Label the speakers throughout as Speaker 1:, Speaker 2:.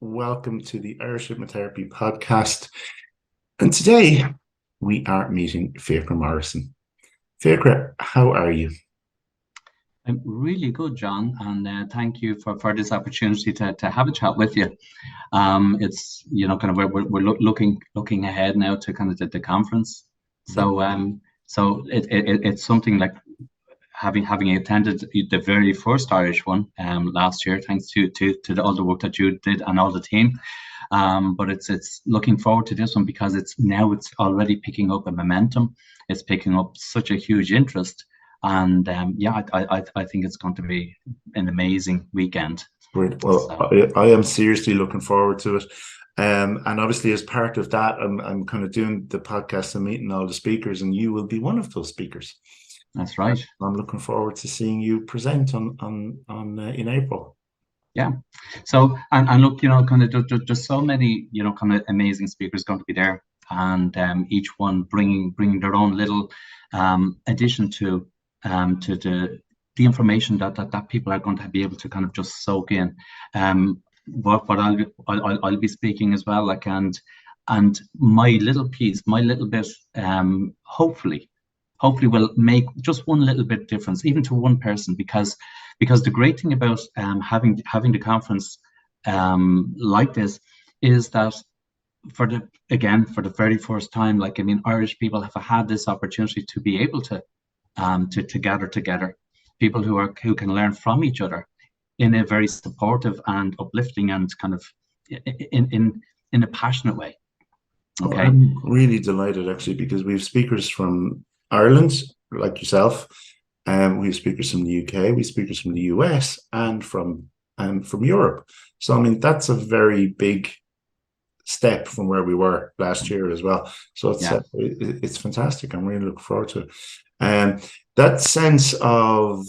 Speaker 1: welcome to the Irish Hypnotherapy podcast. And today we are meeting Fiachra Morrison. Fiachra, how are you?
Speaker 2: I'm really good, John, and thank you for this opportunity to have a chat with you. It's kind of we're looking ahead now to kind of the conference. So it's something like having attended the very first Irish one last year, thanks to all the work that you did and all the team. But it's looking forward to this one because it's already picking up a momentum. It's picking up such a huge interest, and I think it's going to be an amazing weekend.
Speaker 1: Great. Well, I am seriously looking forward to it. And obviously, as part of that, I'm kind of doing the podcast and meeting all the speakers, and you will be one of those speakers.
Speaker 2: That's right.
Speaker 1: I'm looking forward to seeing you present on in April.
Speaker 2: Yeah. So and look, kind of there's so many kind of amazing speakers going to be there, and each one bringing their own little addition to the information that people are going to be able to kind of just soak in. What I'll be speaking as well, like and my little piece, my little bit, hopefully will make just one little bit difference, even to one person, because the great thing about having the conference like this is that for the very first time, like, I mean, Irish people have had this opportunity to be able to gather together, people who can learn from each other in a very supportive and uplifting and kind of in a passionate way. Okay.
Speaker 1: Well, I'm really delighted actually, because we have speakers from Ireland, like yourself, and we have speakers from the UK, we have speakers from the US, and from Europe. So I mean, that's a very big step from where we were last year as well. So it's fantastic. I'm really looking forward to it. And that sense of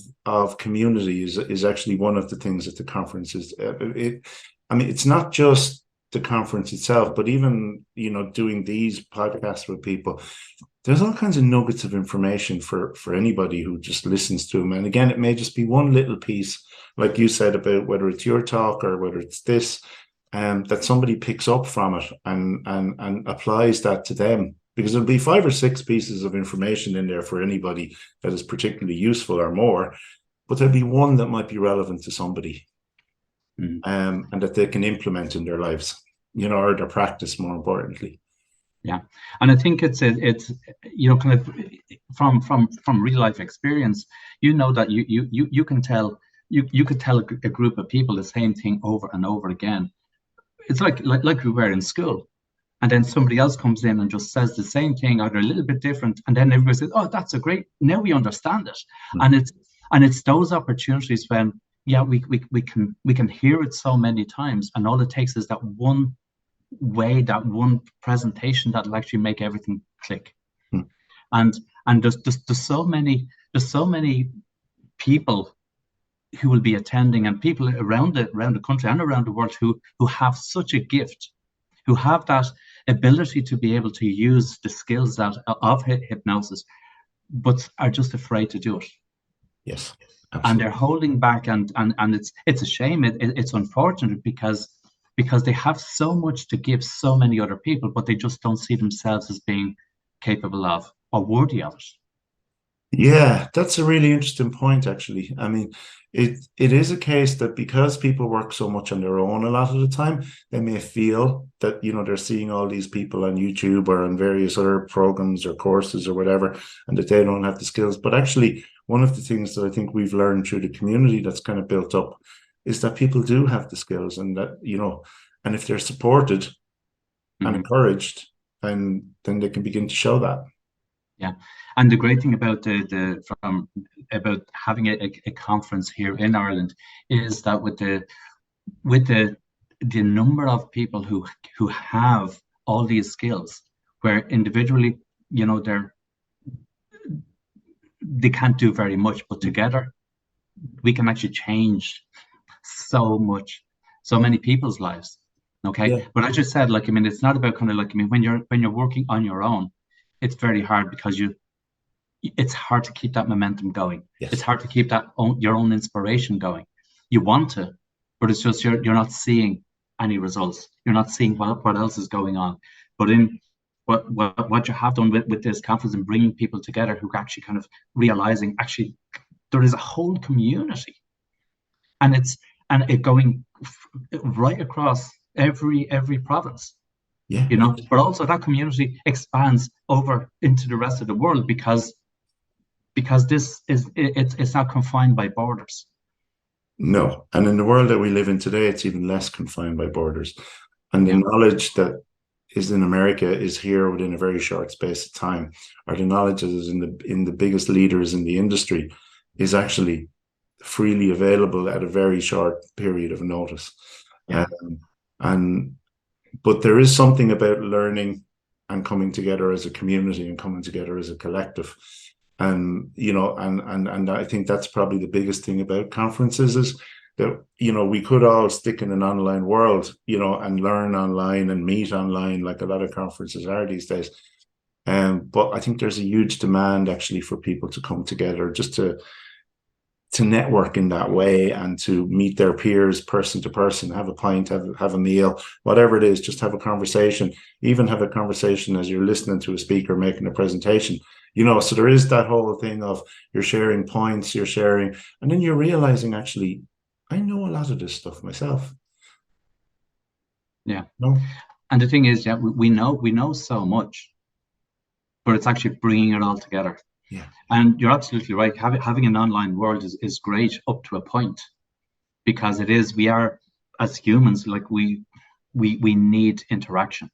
Speaker 1: community is actually one of the things that the conference is. I mean, it's not just the conference itself, but even doing these podcasts with people, there's all kinds of nuggets of information for anybody who just listens to them. And again, it may just be one little piece, like you said, about whether it's your talk or whether it's this, that somebody picks up from it and applies that to them. Because there'll be 5 or 6 pieces of information in there for anybody that is particularly useful or more, but there'll be one that might be relevant to somebody, and that they can implement in their lives, or their practice, more importantly.
Speaker 2: Yeah, and I think it's kind of from real life experience, that you can tell you could tell a group of people the same thing over and over again. It's like we were in school, and then somebody else comes in and just says the same thing, or they're a little bit different, and then everybody says, "Oh, that's a great. Now we understand it." And it's those opportunities when we can hear it so many times, and all it takes is that one one presentation that'll actually make everything click. And there's so many people who will be attending, and people around the country and around the world who have such a gift, who have that ability to be able to use the skills of hypnosis, but are just afraid to do it.
Speaker 1: Yes,
Speaker 2: absolutely. And they're holding back, and it's a shame. It's unfortunate because they have so much to give so many other people, but they just don't see themselves as being capable of or worthy of it.
Speaker 1: Yeah, that's a really interesting point, actually. I mean, it is a case that because people work so much on their own a lot of the time, they may feel that, they're seeing all these people on YouTube or on various other programs or courses or whatever, and that they don't have the skills. But actually, one of the things that I think we've learned through the community that's kind of built up is that people do have the skills, and that, and if they're supported and encouraged, then they can begin to show that.
Speaker 2: Yeah, and the great thing about about having a conference here in Ireland is that with the number of people who have all these skills, where individually, they can't do very much, but together we can actually change so many people's lives. Okay, yeah. But as you said, like, I mean, it's not about kind of like, I mean, when you're working on your own, it's very hard because it's hard to keep that momentum going. Yes. It's hard to keep your own inspiration going. You want to, but it's just you're not seeing any results. You're not seeing what else is going on. But in what you have done with this conference and bringing people together who are actually kind of realizing actually there is a whole community, and it going right across every province.
Speaker 1: Yeah.
Speaker 2: But also that community expands over into the rest of the world because this is it's not confined by borders.
Speaker 1: No. And in the world that we live in today, it's even less confined by borders. And the knowledge that is in America is here within a very short space of time, or the knowledge that is in the biggest leaders in the industry is actually freely available at a very short period of notice. But there is something about learning and coming together as a community and coming together as a collective. And, and I think that's probably the biggest thing about conferences is that, we could all stick in an online world, and learn online and meet online like a lot of conferences are these days. But I think there's a huge demand actually for people to come together just to network in that way and to meet their peers person to person, have a pint, have a meal, whatever it is, just have a conversation, even have a conversation as you're listening to a speaker making a presentation, so there is that whole thing of you're sharing points, you're sharing, and then you're realizing actually, I know a lot of this stuff myself.
Speaker 2: Yeah. No. And the thing is, we know so much, but it's actually bringing it all together.
Speaker 1: Yeah.
Speaker 2: And you're absolutely right. Having an online world is great up to a point, because we are, as humans, like we need interaction.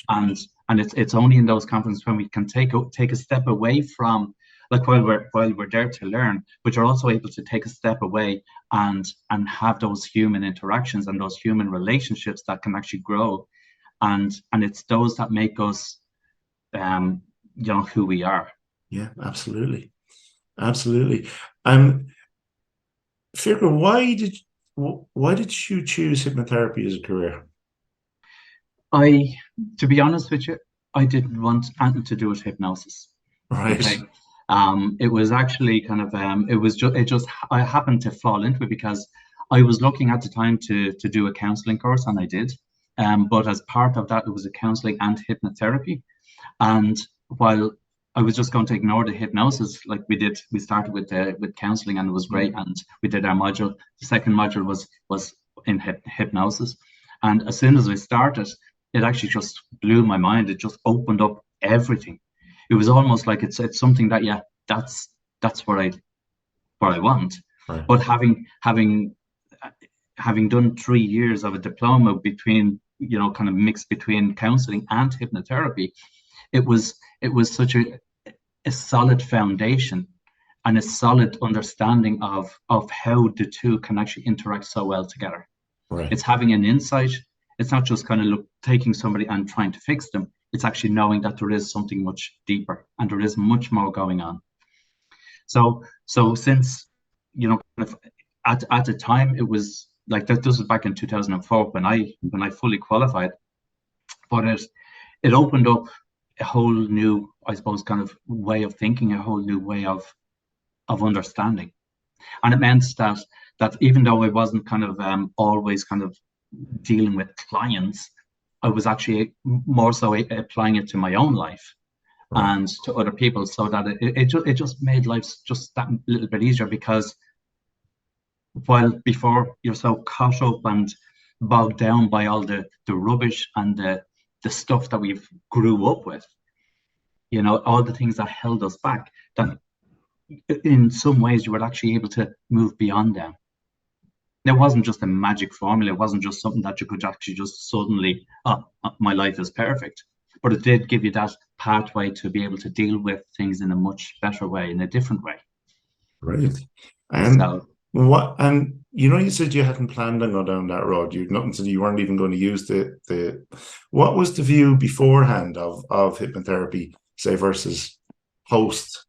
Speaker 2: And it's only in those conferences when we can take a step away from, like, while we're there to learn, but you're also able to take a step away and have those human interactions and those human relationships that can actually grow. And it's those that make us who we are.
Speaker 1: Yeah, absolutely. Absolutely. Fiachra, why did you choose hypnotherapy as a career?
Speaker 2: To be honest with you, I didn't want anything to do with hypnosis.
Speaker 1: Right.
Speaker 2: Okay. It was actually kind of I happened to fall into it because I was looking at the time to do a counselling course, and I did. But as part of that, it was a counselling and hypnotherapy. And while I was just going to ignore the hypnosis, like we started with counselling, and it was great, and we did our module. The second module was in hypnosis, and as soon as I started, it actually just blew my mind. It just opened up everything. It was almost like it's something that that's what I want. Right. But having done 3 years of a diploma between, kind of mixed between counselling and hypnotherapy, it was such a solid foundation and a solid understanding of how the two can actually interact so well together. Right. It's having an insight. It's not just kind of taking somebody and trying to fix them. It's actually knowing that there is something much deeper and there is much more going on. So since, at the time, it was like that. This was back in 2004 when I fully qualified, but it opened up a whole new, I suppose, kind of way of thinking, a whole new way of understanding. And it meant that even though I wasn't kind of always kind of dealing with clients, I was actually more so applying it to my own life. Right. And to other people, so that it just made life just that little bit easier, because while before you're so caught up and bogged down by all the rubbish and the stuff that we've grew up with, all the things that held us back, that in some ways you were actually able to move beyond them. There wasn't just a magic formula. It wasn't just something that you could actually just suddenly, my life is perfect. But it did give you that pathway to be able to deal with things in a much better way, in a different way.
Speaker 1: Right. And you said you hadn't planned on going down that road. You nothing to do. You weren't even going to use the. What was the view beforehand of hypnotherapy, say, versus post?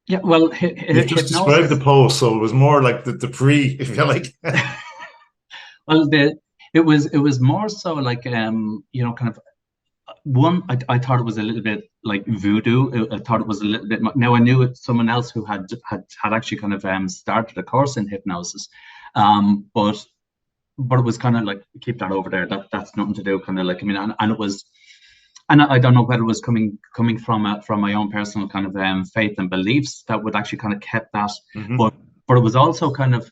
Speaker 2: Yeah, well,
Speaker 1: you just described the post, so it was more like the pre, if you like.
Speaker 2: Well, it was more so like kind of one. I thought it was a little bit like voodoo. I thought it was a little bit. Now I knew someone else who had actually kind of started a course in hypnosis, but but it was kind of like, keep that over there. That's nothing to do. Kind of like, I mean, and it was, and I don't know whether it was coming from my own personal kind of faith and beliefs that would actually kind of kept that,
Speaker 1: Mm-hmm.
Speaker 2: but it was also kind of,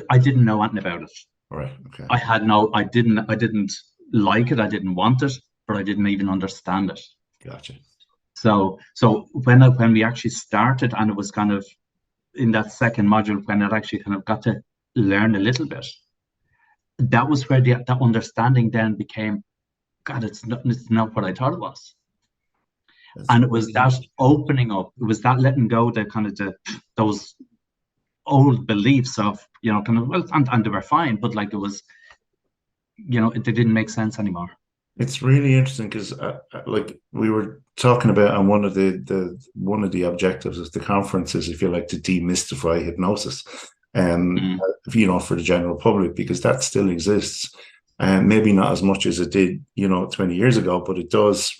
Speaker 2: I didn't know anything about it.
Speaker 1: All right. Okay.
Speaker 2: I didn't like it. I didn't want it, but I didn't even understand it.
Speaker 1: Gotcha.
Speaker 2: So when we actually started, and it was kind of in that second module when I actually kind of got to learn a little bit, that was where that understanding then became, God, it's not what I thought it was.
Speaker 1: That's
Speaker 2: And it was
Speaker 1: really
Speaker 2: that opening up, it was that letting go, the kind of those old beliefs of, kind of, well, and they were fine, but like it was, they didn't make sense anymore.
Speaker 1: It's really interesting because, like we were talking about, and one of the objectives of the conference is, if you like, to demystify hypnosis,
Speaker 2: Mm.
Speaker 1: for the general public, because that still exists, and maybe not as much as it did, 20 years ago, but it does.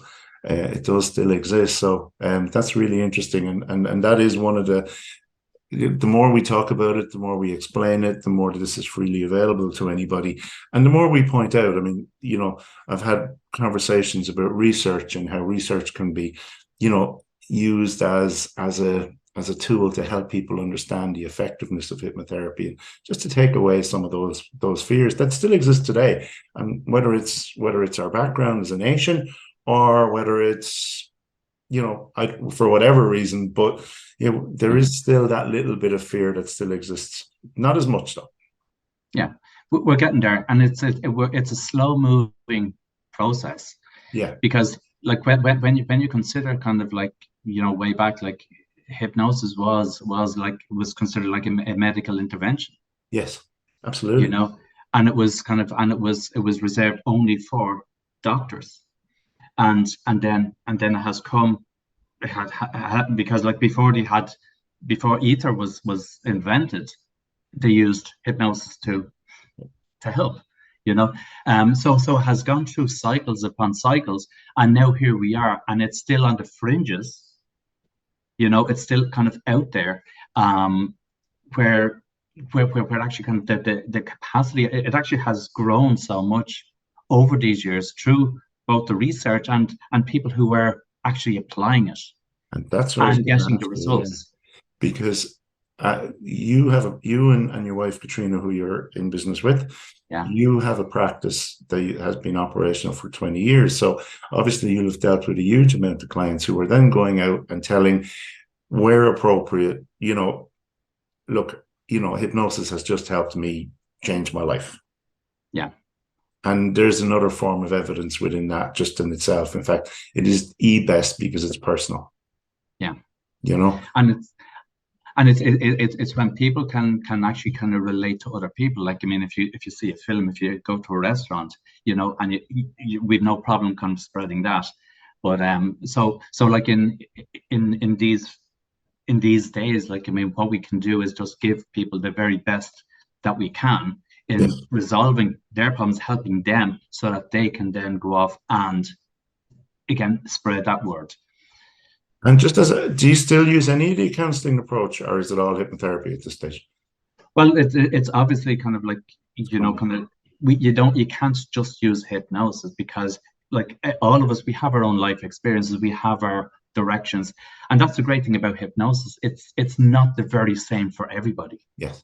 Speaker 1: It does still exist. So that's really interesting, and that is one of the more we talk about it, the more we explain it, the more this is freely available to anybody. And the more we point out, I mean, I've had conversations about research and how research can be, used as a tool to help people understand the effectiveness of hypnotherapy, and just to take away some of those fears that still exist today. And whether it's our background as a nation, or whether it's, for whatever reason, but there is still that little bit of fear that still exists. Not as much though.
Speaker 2: Yeah, we're getting there, and it's a slow moving process.
Speaker 1: Yeah.
Speaker 2: Because like when you consider kind of like, way back, like hypnosis was considered like a medical intervention.
Speaker 1: Yes, absolutely.
Speaker 2: And it was kind of, and it was reserved only for doctors. And then it has come, because like before ether was invented, they used hypnosis to help, so it has gone through cycles upon cycles, and now here we are, and it's still on the fringes. It's still kind of out there, where actually kind of the capacity, it actually has grown so much over these years through both the research and people who were actually applying it
Speaker 1: And that's what I was
Speaker 2: and
Speaker 1: going to
Speaker 2: getting the
Speaker 1: ask you, yeah.
Speaker 2: results.
Speaker 1: Because you and your wife Caitriona, who you're in business with,
Speaker 2: Yeah.
Speaker 1: you have a practice that has been operational for 20 years. So obviously you'll have dealt with a huge amount of clients who are then going out and telling, where appropriate, look, hypnosis has just helped me change my life.
Speaker 2: Yeah.
Speaker 1: And there's another form of evidence within that just in itself. In fact, it is the best because it's personal.
Speaker 2: Yeah.
Speaker 1: And
Speaker 2: it's when people can actually kind of relate to other people. Like, I mean, if you see a film, if you go to a restaurant, and we've no problem kind of spreading that. But so like in these days, like, I mean, what we can do is just give people the very best that we can in
Speaker 1: yes.
Speaker 2: resolving their problems, helping them, so that they can then go off and again spread that word.
Speaker 1: And just do you still use any of the counselling approach, or is it all hypnotherapy at this stage?
Speaker 2: Well, it's obviously kind of like, kind of, you can't just use hypnosis, because like all of us, we have our own life experiences, we have our directions, and that's the great thing about hypnosis. It's not the very same for everybody.
Speaker 1: Yes.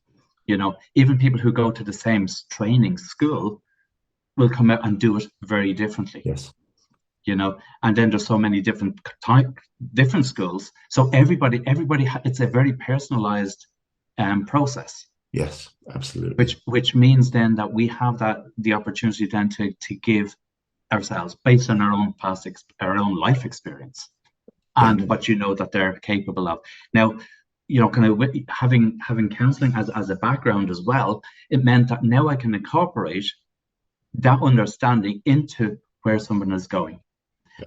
Speaker 2: Even people who go to the same training school will come out and do it very differently.
Speaker 1: Yes.
Speaker 2: And then there's so many different schools. So everybody, it's a very personalized process.
Speaker 1: Yes, absolutely.
Speaker 2: Which means then that we have the opportunity then to give ourselves, based on our own our own life experience, and what that they're capable of. Now, kind of having counselling as a background as well, it meant that now I can incorporate that understanding into where someone is going.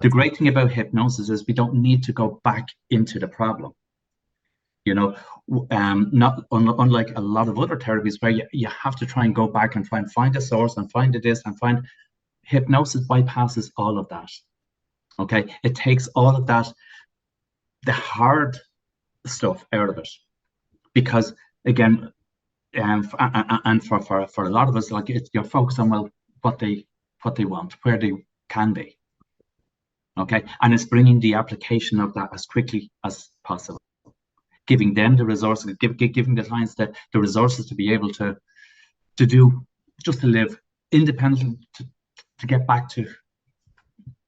Speaker 2: The great thing about hypnosis is we don't need to go back into the problem. Not unlike a lot of other therapies where you have to try and go back and try and find a source and find this and find. Hypnosis bypasses all of that. Okay, it takes all of that, the hard stuff, out of it, because again, and for a lot of us, like you're focused on, well, what they want, where they can be. Okay, and it's bringing the application of that as quickly as possible, giving them the resources, giving the clients the resources to be able to do, just to live independent, to get back to,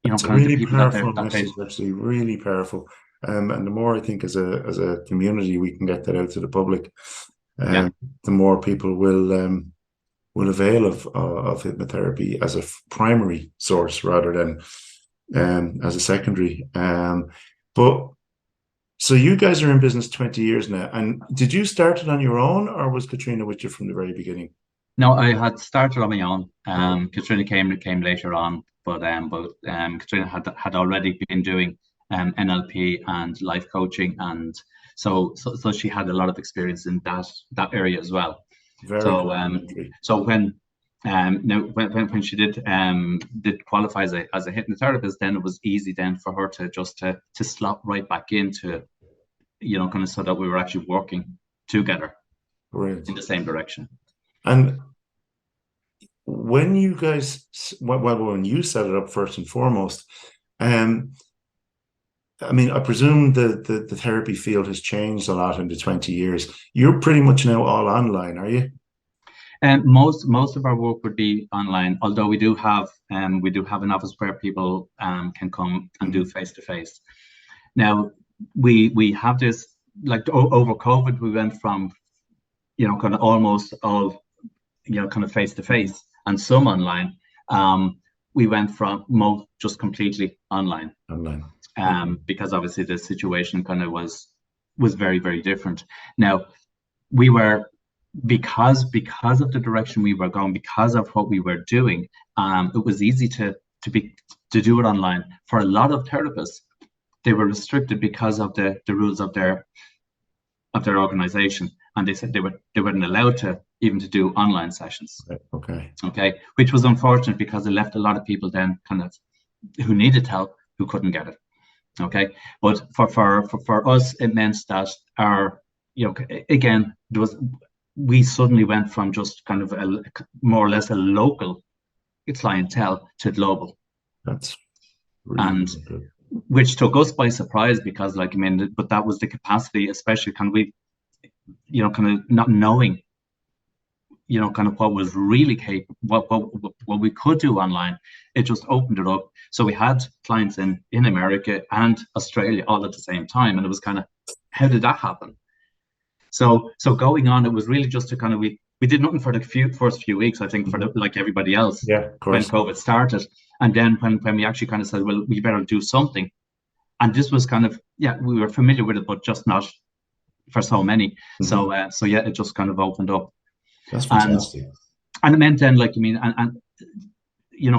Speaker 1: It's a
Speaker 2: kind of the
Speaker 1: really
Speaker 2: people that
Speaker 1: powerful
Speaker 2: they.
Speaker 1: message, actually, really powerful. And the more I think as a community we can get that out to the public,
Speaker 2: Yeah.
Speaker 1: the more people will avail of hypnotherapy as a primary source rather than as a secondary. But so you guys are in business 20 years now, and did you start it on your own, or was Caitriona with you from the very beginning?
Speaker 2: No, I had started on my own.
Speaker 1: Okay.
Speaker 2: Caitriona came later on, but Caitriona had already been doing NLP and life coaching, and so she had a lot of experience in that area as well.
Speaker 1: Very
Speaker 2: So
Speaker 1: complimentary.
Speaker 2: so when now when she did qualify as a hypnotherapist, then it was easy then for her to just to slot right back into, kind of, so that we were actually working together
Speaker 1: Brilliant.
Speaker 2: in the same direction.
Speaker 1: And when you guys, well, when you set it up first and foremost, I mean, I presume the therapy field has changed a lot in the 20 years. You're pretty much now all online, are you?
Speaker 2: And most of our work would be online, although we do have an office where people can come and do face to face. Now we have this, like, over COVID, we went from, kind of almost all, kind of face to face and some online. We went from just completely online.
Speaker 1: Online.
Speaker 2: Because obviously the situation kind of was very, very different. Now we were, because of the direction we were going, because of what we were doing, it was easy to do it online. For a lot of therapists, they were restricted because of the rules of their organization, and they said they weren't allowed to even to do online sessions. Okay, which was unfortunate, because it left a lot of people then kind of who needed help who couldn't get it. Okay, but for us, it meant that our, again, we suddenly went from just kind of more or less a local clientele to global.
Speaker 1: That's really good.
Speaker 2: Which took us by surprise, because, like, I mean, but that was the capacity, especially kind of kind of not knowing, kind of what was really what we could do online. It just opened it up. So we had clients in America and Australia all at the same time, and it was kind of, how did that happen? So going on, it was really just to kind of, we did nothing for the first few weeks, I think, for like everybody else, when COVID started. And then when we actually kind of said, well, we better do something. And this was kind of, we were familiar with it, but just not for so many. So it just kind of opened up.
Speaker 1: That's fantastic.
Speaker 2: And it meant then, like, I mean, and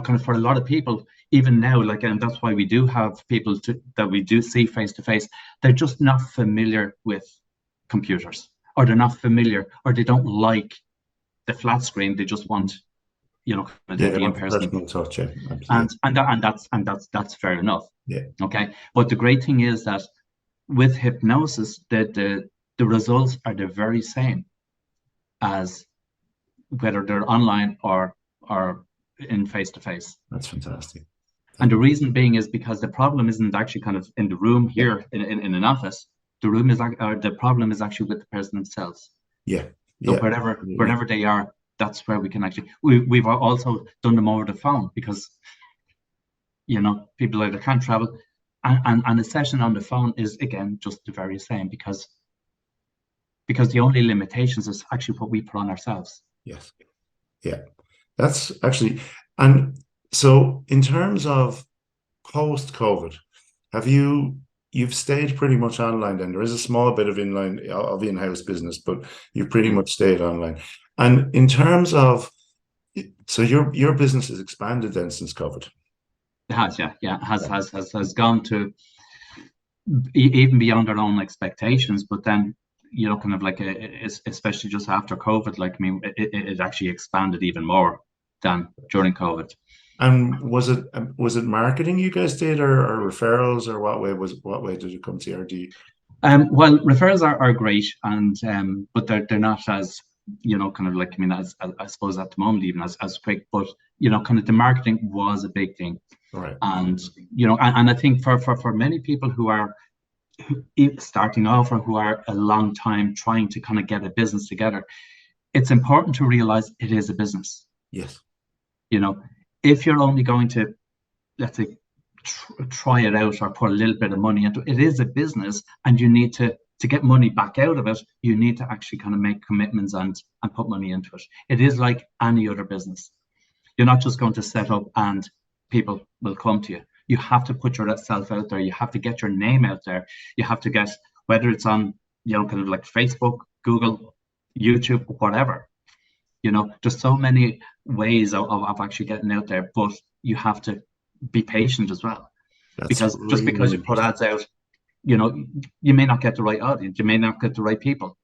Speaker 2: kind of for a lot of people, even now, like, and that's why we do have people that we do see face to face, they're just not familiar with computers, or they're not familiar, or they don't like the flat screen. They just want, the in-person
Speaker 1: personal touch.
Speaker 2: And that's fair enough.
Speaker 1: Yeah.
Speaker 2: Okay. But the great thing is that with hypnosis, the results are the very same as whether they're online or in face to face.
Speaker 1: That's fantastic.
Speaker 2: And the reason being is because the problem isn't actually kind of in the room here in an office. The problem is actually with the person themselves. So wherever they are, that's where we can actually. We've also done them over the phone, because people either can't travel, and a session on the phone is, again, just the very same, because the only limitations is actually what we put on ourselves.
Speaker 1: Yes. Yeah. That's actually, and so in terms of post-COVID, you've stayed pretty much online then? There is a small bit of in-house business, but you've pretty much stayed online. And in terms of, so your business has expanded then since COVID?
Speaker 2: It has, has gone to even beyond our own expectations, but then, kind of like, especially just after COVID, like, I mean, it actually expanded even more than during COVID.
Speaker 1: And was it marketing you guys did, or referrals, or what way did it come to you?
Speaker 2: Well, referrals are great, and but they're not as kind of like, I mean, as I suppose at the moment, even as quick, but, kind of the marketing was a big thing.
Speaker 1: Right.
Speaker 2: And, and I think for many people who are starting off or who are a long time trying to kind of get a business together, it's important to realize it is a business.
Speaker 1: Yes.
Speaker 2: If you're only going to, let's say, try it out or put a little bit of money into it, it is a business, and you need to get money back out of it. You need to actually kind of make commitments and put money into it. It is like any other business. You're not just going to set up and people will come to you. You have to put yourself out there. You have to get your name out there. You have to get, whether it's on, kind of like Facebook, Google, YouTube, whatever. There's so many ways of actually getting out there, but you have to be patient as well. Because just because you put ads out, you may not get the right audience, you may not get the right people.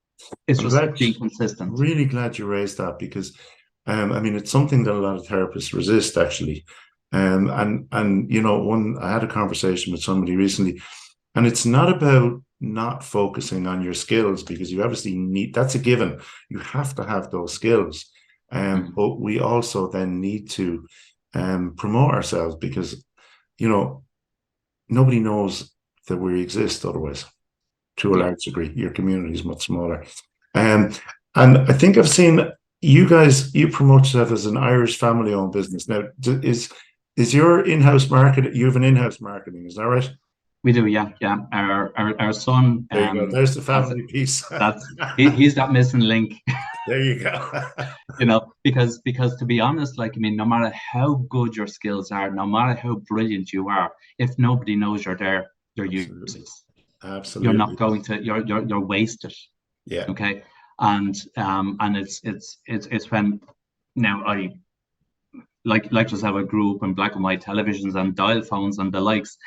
Speaker 2: It's just being consistent.
Speaker 1: Really glad you raised that, because I mean, it's something that a lot of therapists resist, actually. And I had a conversation with somebody recently, and it's not about not focusing on your skills, because you obviously need, that's a given. You have to have those skills. But we also then need to promote ourselves, because, nobody knows that we exist otherwise, to a large degree. Your community is much smaller. And I think I've seen you promote yourself as an Irish family-owned business. Now, is your in-house marketing, you have an in-house marketing, is that right?
Speaker 2: We do, yeah. Our son.
Speaker 1: There you go. There's the family piece.
Speaker 2: He's that missing link.
Speaker 1: There you go.
Speaker 2: Because to be honest, like, I mean, no matter how good your skills are, no matter how brilliant you are, if nobody knows you're there, you're useless.
Speaker 1: Absolutely.
Speaker 2: You're not going to. You're wasted.
Speaker 1: Yeah.
Speaker 2: Okay. And it's when now I like just have a group and black and white televisions and dial phones and the likes,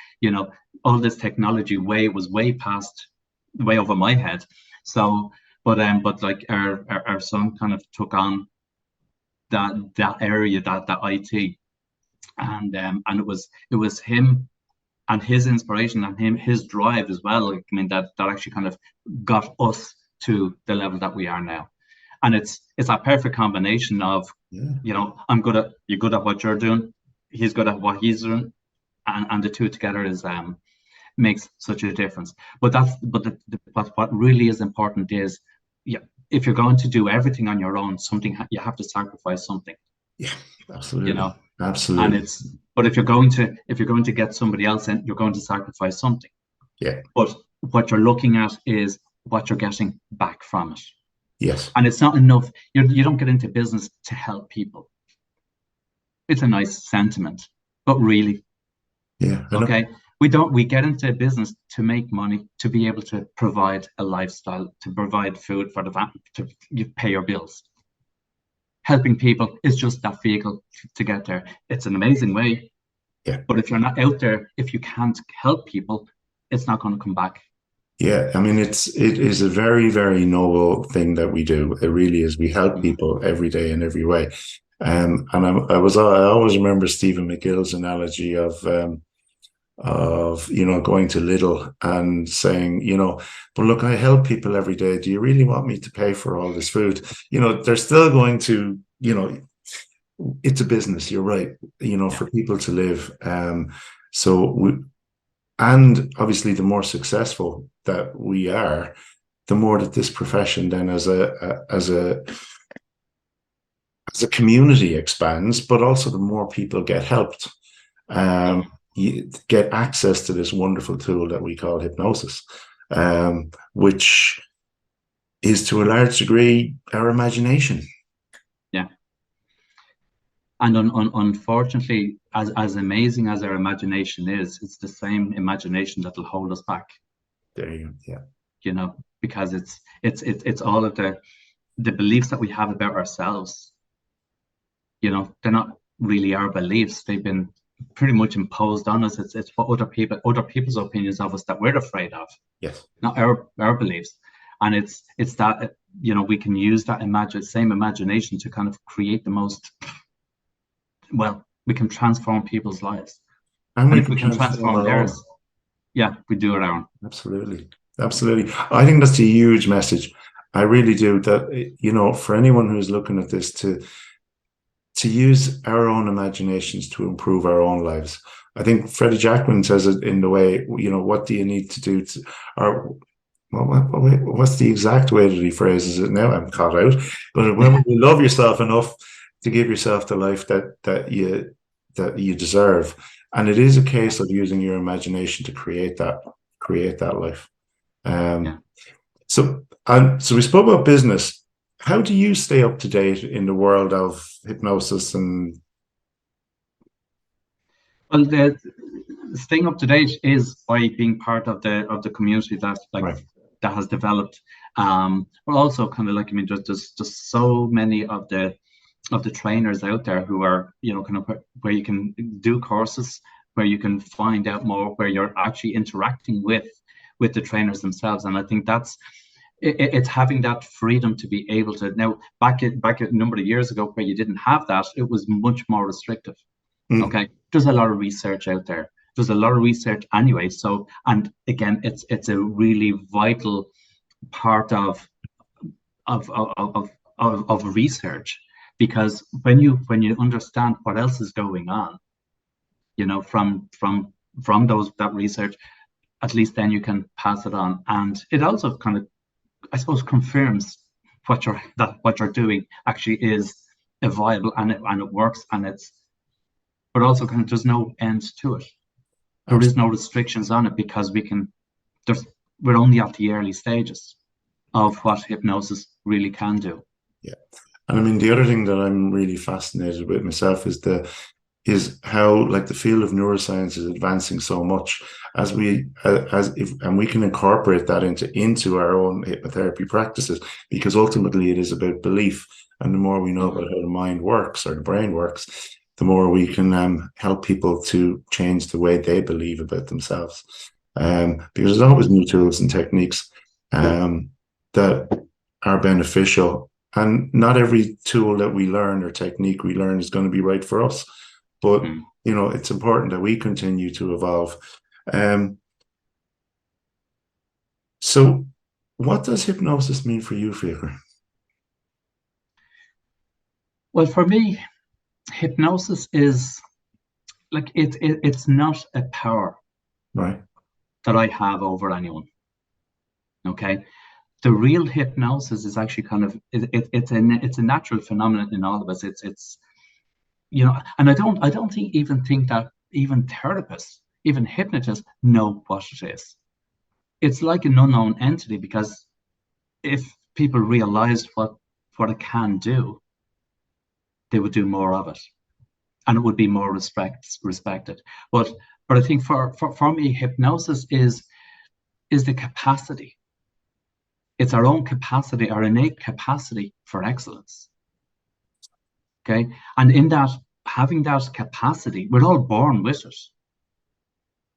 Speaker 2: all this technology was way over my head. So, but like our son kind of took on that area, that IT, and it was him and his inspiration and his drive as well. Like, I mean, that actually kind of got us to the level that we are now. And it's a perfect combination of, you're good at what you're doing, he's good at what he's doing, and the two together is makes such a difference. But what really is important is, if you're going to do everything on your own, you have to sacrifice something.
Speaker 1: Yeah, absolutely. Absolutely.
Speaker 2: And but if you're going to get somebody else in, you're going to sacrifice something.
Speaker 1: Yeah.
Speaker 2: But what you're looking at is what you're getting back from it.
Speaker 1: Yes.
Speaker 2: And it's not enough. You don't get into business to help people. It's a nice sentiment, but really, okay. We get into business to make money, to be able to provide a lifestyle, to provide food for the family, to pay your bills. Helping people is just that vehicle to get there. It's an amazing way.
Speaker 1: Yeah.
Speaker 2: But if you're not out there, if you can't help people, it's not going to come back.
Speaker 1: Yeah, I mean, it is a very, very noble thing that we do. It really is. We help people every day in every way. And I always remember Stephen McGill's analogy of going to Lidl and saying, but look, I help people every day. Do you really want me to pay for all this food? They're still going to, it's a business. You're right. For people to live. And obviously, the more successful that we are, the more that this profession then as a community expands, but also the more people get helped. You get access to this wonderful tool that we call hypnosis, which is to a large degree our imagination.
Speaker 2: Yeah. And unfortunately, as amazing as our imagination is, it's the same imagination that will hold us back.
Speaker 1: There you go. Yeah.
Speaker 2: Because it's all of the beliefs that we have about ourselves. They're not really our beliefs. They've been pretty much imposed on us. It's what other people's opinions of us that we're afraid of.
Speaker 1: Yes.
Speaker 2: Not our beliefs. And it's that we can use that same imagination to kind of create the most. Well, we can transform people's lives, and if we can transform theirs, we do it our own.
Speaker 1: Absolutely. I think that's a huge message. I really do. That, you know, for anyone who's looking at this, to use our own imaginations to improve our own lives. I think Freddie Jackman says it in the way, you know, what do you need to do to, or what's the exact way that he phrases it now? I'm caught out. But when you love yourself enough to give yourself the life that you deserve, and it is a case of using your imagination to create that life.
Speaker 2: Yeah.
Speaker 1: So we spoke about business. How do you stay up to date in the world of hypnosis and?
Speaker 2: Well, the staying up to date is by being part of the community that
Speaker 1: Right.
Speaker 2: that has developed. But also kind of like, I mean, just so many of the trainers out there who are, you know, kind of where you can do courses, where you can find out more, where you're actually interacting with the trainers themselves. And I think it's having that freedom to be able to now back a number of years ago where you didn't have that, it was much more restrictive.
Speaker 1: Mm.
Speaker 2: Okay, there's a lot of research out there. There's a lot of research anyway. So, and again, it's a really vital part of research, because when you understand what else is going on, you know, from that research, at least then you can pass it on, and it also kind of, I suppose, confirms what you're doing actually is a viable, and it works, and it's, but also kind of there's no end to it. There is no restrictions on it, because we're only at the early stages of what hypnosis really can do.
Speaker 1: Yeah. And I mean, the other thing that I'm really fascinated with myself is how, like, the field of neuroscience is advancing so much as and we can incorporate that into our own hypnotherapy practices, because ultimately it is about belief. And the more we know about how the mind works or the brain works, the more we can help people to change the way they believe about themselves. Because there's always new tools and techniques that are beneficial. And not every tool that we learn or technique we learn is going to be right for us. But, you know, it's important that we continue to evolve. So what does hypnosis mean for you, Fiachra?
Speaker 2: Well, for me, hypnosis is like it's not a power
Speaker 1: Right.
Speaker 2: that I have over anyone. Okay. The real hypnosis is actually kind of it's a natural phenomenon in all of us. It's you know, and I don't think that even therapists, even hypnotists know what it is. It's like an unknown entity, because if people realized what it can do, they would do more of it, and it would be more respected. But I think for me, hypnosis is the capacity. It's our own capacity, our innate capacity for excellence. Okay. And in that, having that capacity, we're all born with it,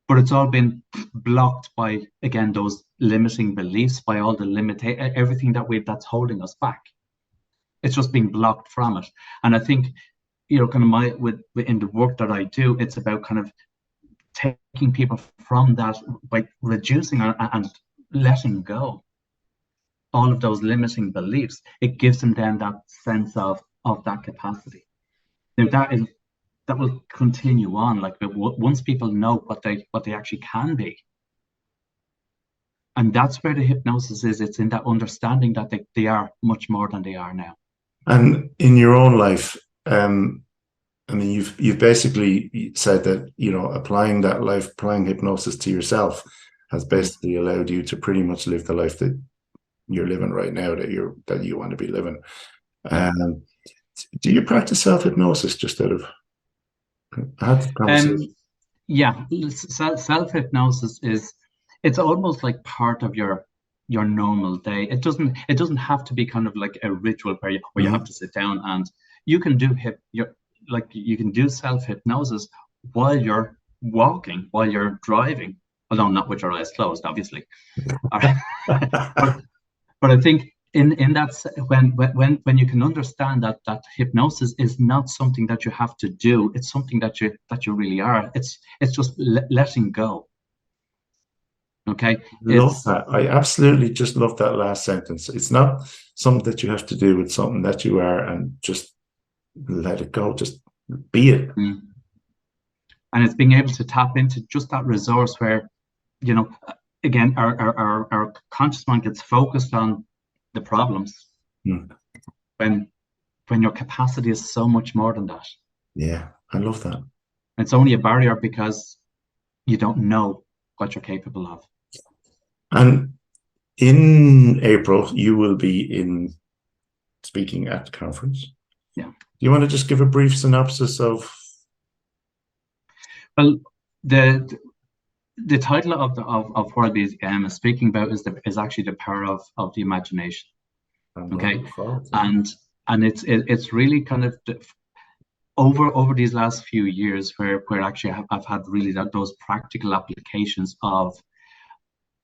Speaker 2: but it's all been blocked by, again, those limiting beliefs, by all the everything that's holding us back. It's just being blocked from it. And I think, you know, kind of in the work that I do, it's about kind of taking people from that by reducing and letting go all of those limiting beliefs. It gives them then that sense of that capacity. Now that will continue on, like, once people know what they actually can be. And that's where the hypnosis is. It's in that understanding that they are much more than they are now.
Speaker 1: And in your own life, I mean, you've basically said that, you know, applying hypnosis to yourself has basically allowed you to pretty much live the life that you're living right now, that you want to be living. Do you practice self-hypnosis just out of? I had the conversation.
Speaker 2: Yeah, self-hypnosis it's almost like part of your normal day. It doesn't have to be kind of like a ritual where you have to sit down, and you can do you can do self-hypnosis while you're walking, while you're driving, although not with your eyes closed, obviously. But I think in that, when you can understand that hypnosis is not something that you have to do, it's something that you really are. It's just letting go. Okay,
Speaker 1: Love that. I absolutely just love that last sentence. It's not something that you have to do with something that you are, and just let it go. Just be it.
Speaker 2: And it's being able to tap into just that resource where, again, our conscious mind gets focused on the problems when your capacity is so much more than that.
Speaker 1: Yeah, I love that.
Speaker 2: It's only a barrier because you don't know what you're capable of.
Speaker 1: And in April, you will be speaking at the conference.
Speaker 2: Yeah.
Speaker 1: Do you want to just give a brief synopsis of?
Speaker 2: Well, the title of what I'll be speaking about is actually the power of the imagination. Okay, and it's really kind of over these last few years where actually I've had really those practical applications of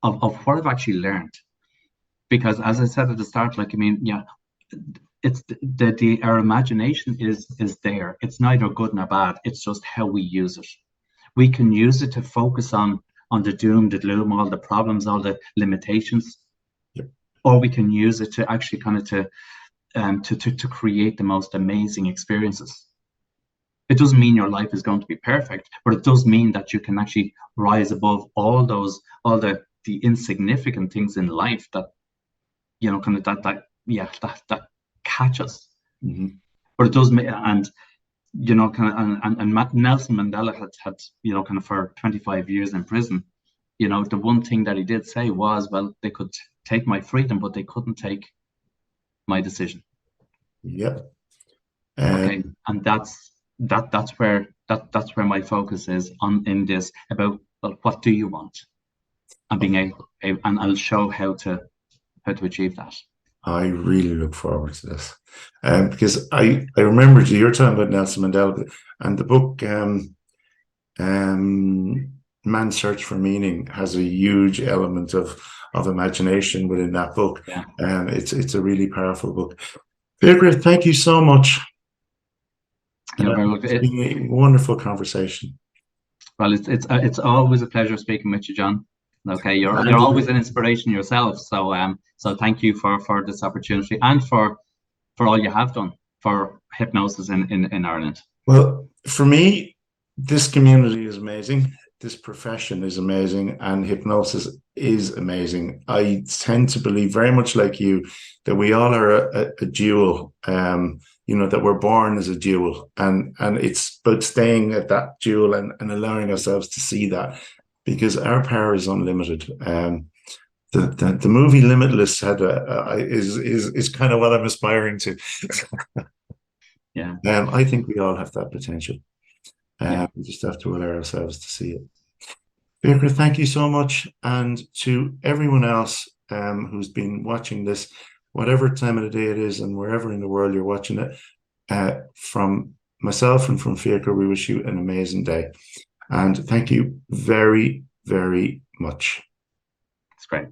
Speaker 2: what I've actually learned. Because as I said at the start, like, I mean, yeah, it's our imagination is there. It's neither good nor bad. It's just how we use it. We can use it to focus on the doom, the gloom, all the problems, all the limitations, or we can use it to actually kind of to create the most amazing experiences. It doesn't mean your life is going to be perfect, but it does mean that you can actually rise above all the insignificant things in life that, kind of that catch us. But it does, and kind of, and Nelson Mandela had kind of for 25 years in prison. The one thing that he did say was, well, they could take my freedom, but they couldn't take my decision.
Speaker 1: Yep.
Speaker 2: Okay, and that's where my focus is in this, about, well, what do you want, and being able, and I'll show how to achieve that.
Speaker 1: I really look forward to this, because I remember you're talking about Nelson Mandela, and the book Man's Search for Meaning has a huge element of imagination within that book.
Speaker 2: Yeah.
Speaker 1: It's a really powerful book. Fiachra, thank you so much. It's been a wonderful conversation.
Speaker 2: Well, it's always a pleasure speaking with you, John. Okay, you're always an inspiration yourself. So thank you for this opportunity, and for all you have done for hypnosis in Ireland.
Speaker 1: Well, for me, this community is amazing. This profession is amazing, and hypnosis is amazing. I tend to believe, very much like you, that we all are a jewel. That we're born as a jewel, and it's about staying at that jewel and allowing ourselves to see that, because our power is unlimited. The movie Limitless is kind of what I'm aspiring to.
Speaker 2: Yeah.
Speaker 1: I think we all have that potential. We just have to allow ourselves to see it. Fiachra, thank you so much, and to everyone else who's been watching this, whatever time of the day it is and wherever in the world you're watching it, from myself and from Fiachra, we wish you an amazing day. And thank you very, very much.
Speaker 2: It's great.